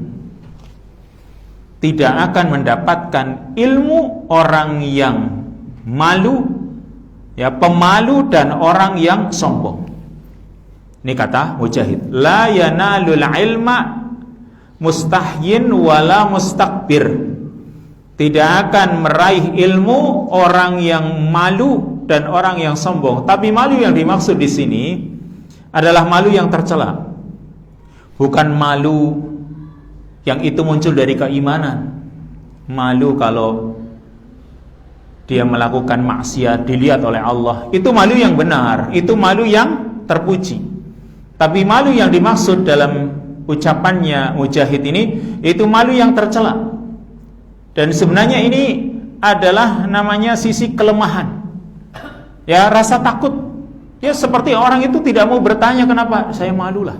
Tidak akan mendapatkan ilmu orang yang malu, ya, pemalu, dan orang yang sombong. Ini kata Mujahid, la yanalul ilma mustahyin wala mustakbir. Tidak akan meraih ilmu orang yang malu dan orang yang sombong. Tapi malu yang dimaksud di sini adalah malu yang tercela, bukan malu yang itu muncul dari keimanan. Malu kalau dia melakukan maksiat dilihat oleh Allah, itu malu yang benar, itu malu yang terpuji. Tapi malu yang dimaksud dalam ucapannya Mujahid ini, itu malu yang tercela. Dan sebenarnya ini adalah namanya sisi kelemahan, ya, rasa takut. Ya, seperti orang itu tidak mau bertanya, kenapa saya malulah.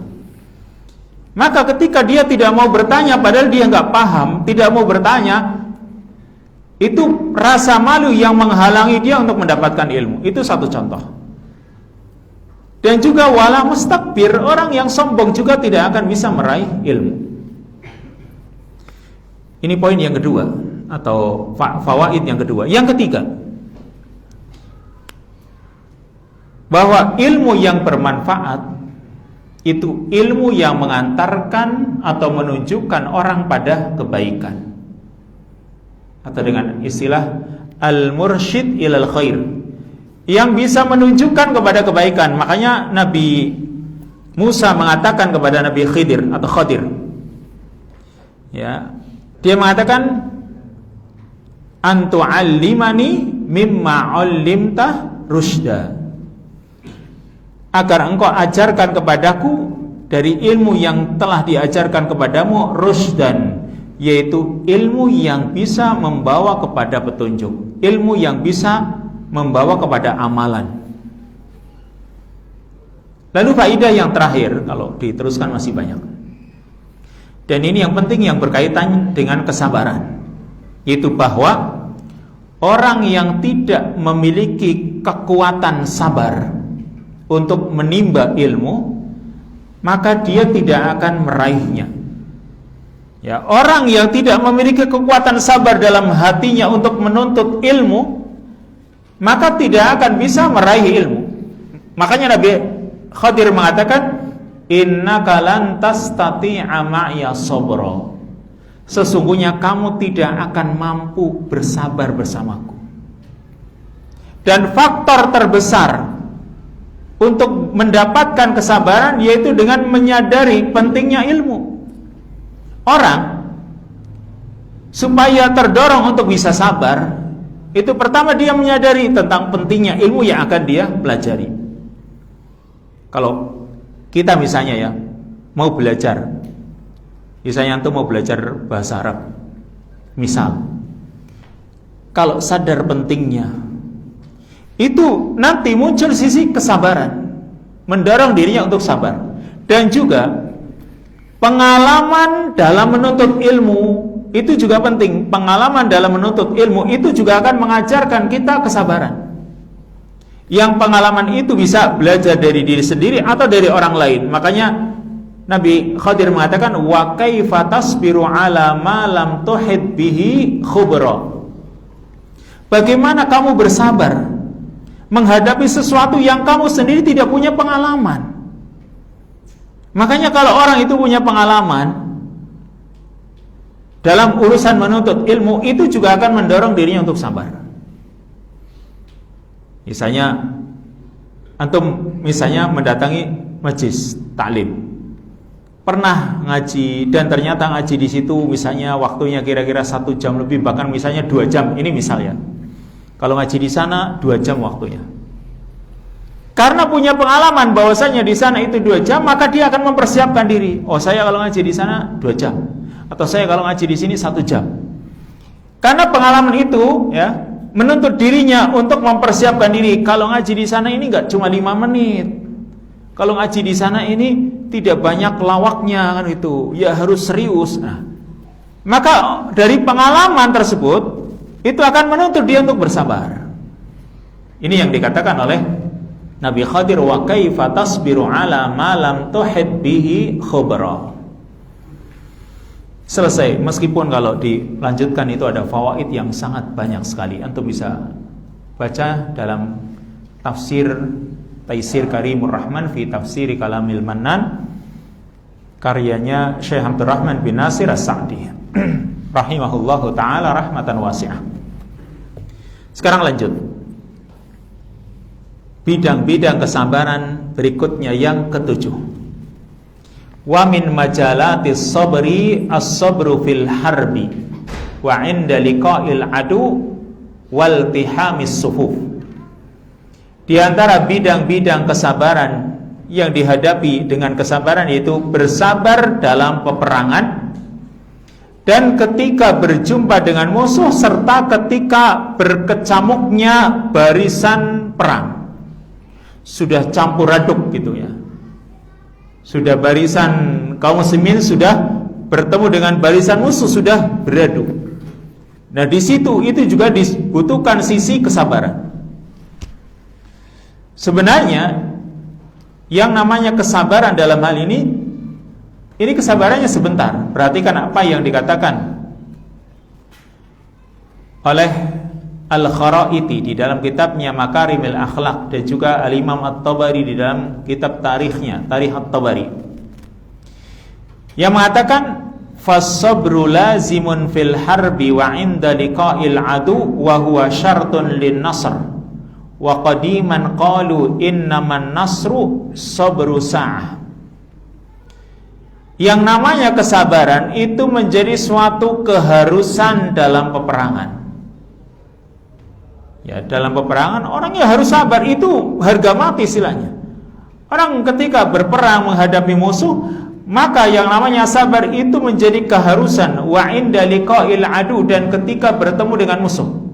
Maka ketika dia tidak mau bertanya, padahal dia nggak paham, tidak mau bertanya, itu rasa malu yang menghalangi dia untuk mendapatkan ilmu. Itu satu contoh. Dan juga wala mustakbir, orang yang sombong juga tidak akan bisa meraih ilmu. Ini poin yang kedua, atau fawaid yang kedua. Yang ketiga, bahwa ilmu yang bermanfaat itu ilmu yang mengantarkan atau menunjukkan orang pada kebaikan, atau dengan istilah al-mursyid ilal khair, yang bisa menunjukkan kepada kebaikan. Makanya Nabi Musa mengatakan kepada Nabi Khidir atau Khadir, ya, dia mengatakan, antu'allimani mimma 'allimta rusyda, agar engkau ajarkan kepadaku dari ilmu yang telah diajarkan kepadamu rusydan, yaitu ilmu yang bisa membawa kepada petunjuk, ilmu yang bisa membawa kepada amalan. Lalu faedah yang terakhir, kalau diteruskan masih banyak, dan ini yang penting, yang berkaitan dengan kesabaran, yaitu bahwa orang yang tidak memiliki kekuatan sabar untuk menimba ilmu, maka dia tidak akan meraihnya. Ya, orang yang tidak memiliki kekuatan sabar dalam hatinya untuk menuntut ilmu, maka tidak akan bisa meraih ilmu. Makanya Nabi Khadir mengatakan, innaka lan tastati'a ma'iya sabra, sesungguhnya kamu tidak akan mampu bersabar bersamaku. Dan faktor terbesar untuk mendapatkan kesabaran yaitu dengan menyadari pentingnya ilmu. Orang supaya terdorong untuk bisa sabar, itu pertama dia menyadari tentang pentingnya ilmu yang akan dia pelajari. Kalau kita misalnya ya mau belajar, misalnya antum mau belajar bahasa Arab, misal, kalau sadar pentingnya, itu nanti muncul sisi kesabaran, mendorong dirinya untuk sabar. Dan juga pengalaman dalam menuntut ilmu itu juga penting. Pengalaman dalam menuntut ilmu itu juga akan mengajarkan kita kesabaran. Yang pengalaman itu bisa belajar dari diri sendiri atau dari orang lain. Makanya Nabi Khadir mengatakan, wa kaifa tasbiru ala ma lam tuhid bihi khubra. Bagaimana kamu bersabar menghadapi sesuatu yang kamu sendiri tidak punya pengalaman? Makanya kalau orang itu punya pengalaman dalam urusan menuntut ilmu, itu juga akan mendorong dirinya untuk sabar. Misalnya antum mendatangi majelis taklim, pernah ngaji dan ternyata ngaji di situ misalnya waktunya kira-kira 1 jam lebih, bahkan misalnya 2 jam. Ini misalnya, kalau ngaji di sana 2 jam waktunya. Karena punya pengalaman bahwasanya di sana itu 2 jam, maka dia akan mempersiapkan diri. Oh, saya kalau ngaji di sana 2 jam, atau saya kalau ngaji di sini 1 jam. Karena pengalaman itu ya menuntut dirinya untuk mempersiapkan diri. Kalau ngaji di sana ini enggak cuma 5 menit. Kalau ngaji di sana ini tidak banyak lawaknya kan itu. Ya harus serius. Nah, maka dari pengalaman tersebut itu akan menuntut dia untuk bersabar. Ini yang dikatakan oleh Nabi Khadir, wa kaifa tasbiru ala ma lam tuhid bihi khubra. Selesai. Meskipun kalau dilanjutkan itu ada fawaid yang sangat banyak sekali. Antum bisa baca dalam tafsir Taisir Karimur Rahman fi Tafsiri Kalamil Mannan, karyanya Syekh Abdurrahman bin Nasir As-Sa'di rahimahullahu ta'ala rahmatan wasi'ah. Sekarang lanjut. Bidang-bidang kesabaran berikutnya yang ketujuh. Wa min majalatis sabri as-sabru fil harbi wa inda liqa'il adu wal tihamis sufuf. Di antara bidang-bidang kesabaran yang dihadapi dengan kesabaran yaitu bersabar dalam peperangan dan ketika berjumpa dengan musuh, serta ketika berkecamuknya barisan perang. Sudah campur aduk gitu ya. Sudah barisan kaum muslimin sudah bertemu dengan barisan musuh, sudah beraduk. Nah, di situ itu juga dibutuhkan sisi kesabaran. Sebenarnya yang namanya kesabaran dalam hal ini kesabarannya sebentar. Perhatikan apa yang dikatakan oleh Al-Kharaiti di dalam kitabnya Makarimil Akhlaq, dan juga Al-Imam At-Tabari di dalam kitab tarikhnya, Tarikh At-Tabari, yang mengatakan fas-sabru lazimun fil harbi wa inda liqa'il adu wa huwa syartun lin nasr. Wa qadiman qalu innaman nasru sabru sa'ah. Yang namanya kesabaran itu menjadi suatu keharusan dalam peperangan. Ya, dalam peperangan orang yang harus sabar, itu harga mati istilahnya. Orang ketika berperang menghadapi musuh, maka yang namanya sabar itu menjadi keharusan. Wa inda liqa'il adu, dan ketika bertemu dengan musuh.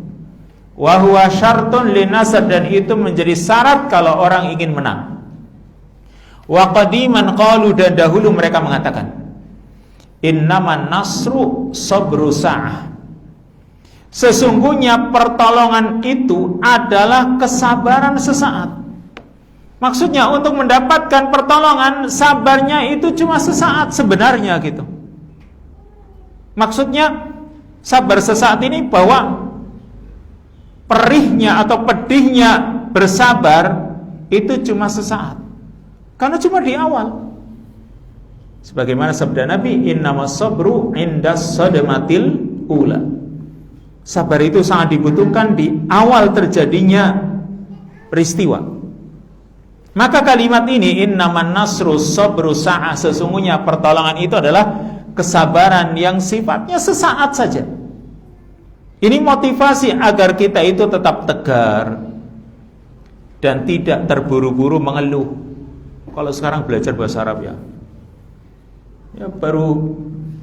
Wa huwa syartun linasr, dan itu menjadi syarat kalau orang ingin menang. Wa qadiman qalu, dan dahulu mereka mengatakan innaman nasru sabru sa'ah. Sesungguhnya pertolongan itu adalah kesabaran sesaat. Maksudnya untuk mendapatkan pertolongan, sabarnya itu cuma sesaat sebenarnya gitu. Maksudnya sabar sesaat ini bahwa perihnya atau pedihnya bersabar itu cuma sesaat, karena cuma di awal. Sebagaimana sabda Nabi, innamas sabru indas sadamatil ula. Sabar itu sangat dibutuhkan di awal terjadinya peristiwa. Maka kalimat ini, innaman nasru sabru sa'ah, sesungguhnya pertolongan itu adalah kesabaran yang sifatnya sesaat saja. Ini motivasi agar kita itu tetap tegar dan tidak terburu-buru mengeluh. Kalau sekarang belajar bahasa Arab ya baru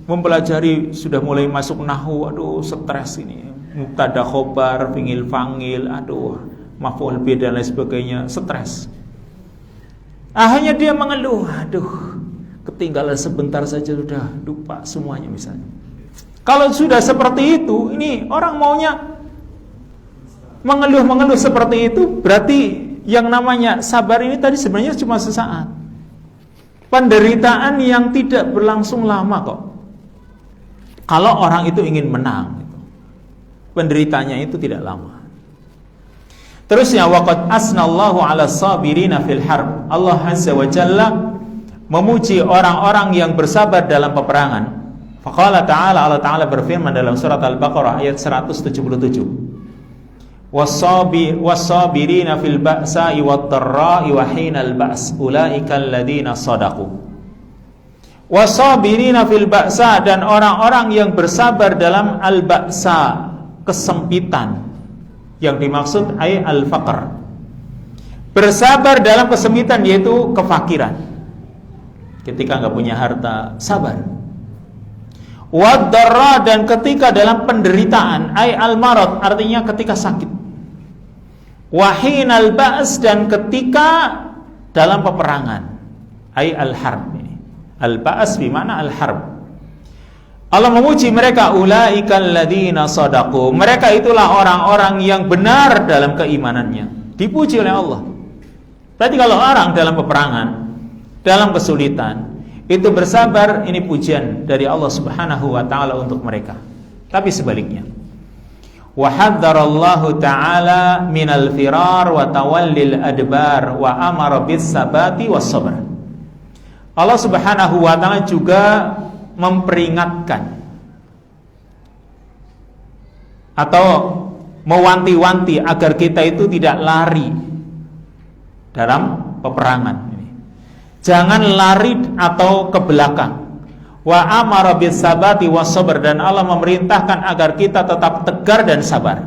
mempelajari sudah mulai masuk nahwu, aduh stres ini, mubtada khobar, fingil fangil, aduh maf'ul bih dan lain sebagainya, stres. Akhirnya dia mengeluh, aduh ketinggalan sebentar saja sudah lupa semuanya misalnya. Kalau sudah seperti itu, ini orang maunya mengeluh-mengeluh seperti itu, berarti yang namanya sabar ini tadi sebenarnya cuma sesaat. penderitaan yang tidak berlangsung lama kok. Kalau orang itu ingin menang, penderitanya itu tidak lama. Terusnya, waqad asnallahu 'ala sabirina fil harb. Allah Azza wa Jalla memuji orang-orang yang bersabar dalam peperangan. Faqala ta'ala, Allah Ta'ala berfirman dalam surat Al-Baqarah ayat 177. Was-sabirina fil ba'sa'i wad-dharra'i wa hinal ba's ulaika alladziina shadaqu. Was-sabirina fil ba'sa, dan orang-orang yang bersabar dalam al-ba'sa, kesempitan. Yang dimaksud ay al-faqr. Bersabar dalam kesempitan yaitu kefakiran. Ketika enggak punya harta, sabar. Wad-dharra, dan ketika dalam penderitaan, ay al-marad, artinya ketika sakit. Wahinal ba's, dan ketika dalam peperangan, ay al-harb. Al-ba's bermakna al-harb. Allah memuji mereka, ulaikal ladzina shadaqu. Mereka itulah orang-orang yang benar dalam keimanannya. Dipuji oleh Allah. Berarti kalau orang dalam peperangan, dalam kesulitan, itu bersabar, ini pujian dari Allah Subhanahu wa taala untuk mereka. Tapi sebaliknya, wa hadzarallahu ta'ala minal firar wa tawallil adbar wa amara bis sabati was sabr. Allah Subhanahu wa taala juga memperingatkan atau mewanti-wanti agar kita itu tidak lari dalam peperangan ini. Jangan lari atau ke belakang. Wa amara bis sabati was sabr, dan Allah memerintahkan agar kita tetap tegar dan sabar.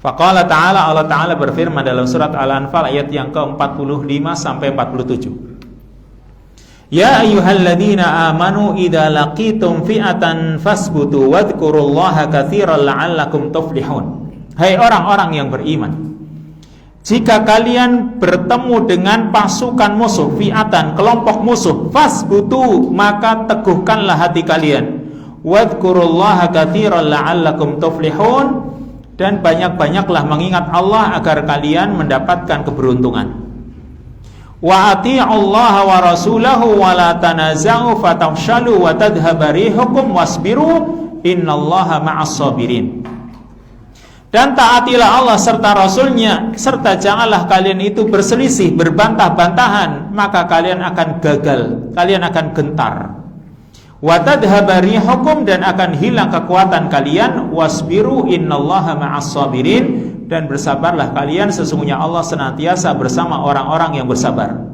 Faqala ta'ala, Allah Ta'ala berfirman dalam surat Al-Anfal ayat yang ke-45 sampai 47. Ya ayyuhalladzina amanu idza laqitum fi'atan fasbutu wadhkurullaha katsiran la'allakum tuflihun. Hai orang-orang yang beriman, jika kalian bertemu dengan pasukan musuh, fi'atan, kelompok musuh, fasbutu, maka teguhkanlah hati kalian. Wadhkurullaha katsiran la'allakum tuflihun, dan banyak-banyaklah mengingat Allah agar kalian mendapatkan keberuntungan. Wa ati'ullaha wa rasulahu wa la tanaza'u fatafshalu wa tadhhaba rihukum wasbiru innallaha ma'as sabirin. Dan taatilah Allah serta Rasulnya, serta janganlah kalian itu berselisih, berbantah-bantahan, maka kalian akan gagal, kalian akan gentar. Wa tadhhaba rihukum, dan akan hilang kekuatan kalian. Wasbiru innallaha ma'as sabirin, dan bersabarlah kalian, sesungguhnya Allah senantiasa bersama orang-orang yang bersabar.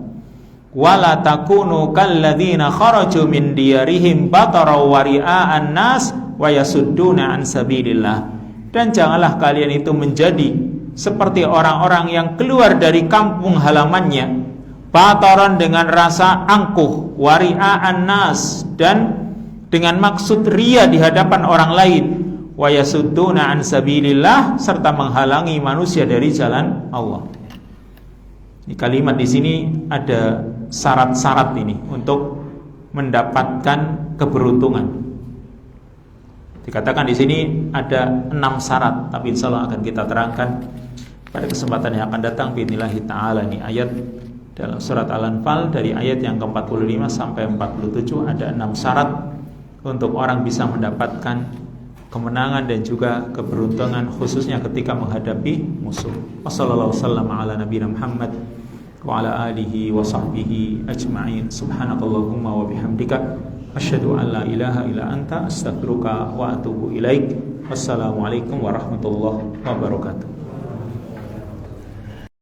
Wala takunu kalladzina kharaju min diyarihim batara wa ria'an nas wa yasudduna an sabilillah. Dan janganlah kalian itu menjadi seperti orang-orang yang keluar dari kampung halamannya, bataran dengan rasa angkuh, wa ria'an nas, dan dengan maksud ria di hadapan orang lain, wa yasudduna an sabilillah, serta menghalangi manusia dari jalan Allah. Di kalimat di sini ada syarat-syarat ini untuk mendapatkan keberuntungan. Dikatakan di sini ada 6 syarat, tapi insya Allah akan kita terangkan pada kesempatan yang akan datang biidznillah ta'ala. Ini ayat dalam surat Al-Anfal dari ayat yang ke-45 sampai 47 ada 6 syarat untuk orang bisa mendapatkan kemenangan dan juga keberuntungan, khususnya ketika menghadapi musuh. Wassallallahu sallama ala nabiyina Muhammad wa ala alihi wa sahbihi ajma'in. Subhanakallahumma wa bihamdika asyhadu an la ilaha illa anta astaghfiruka wa atubu ilaik. Wassalamualaikum warahmatullahi wabarakatuh.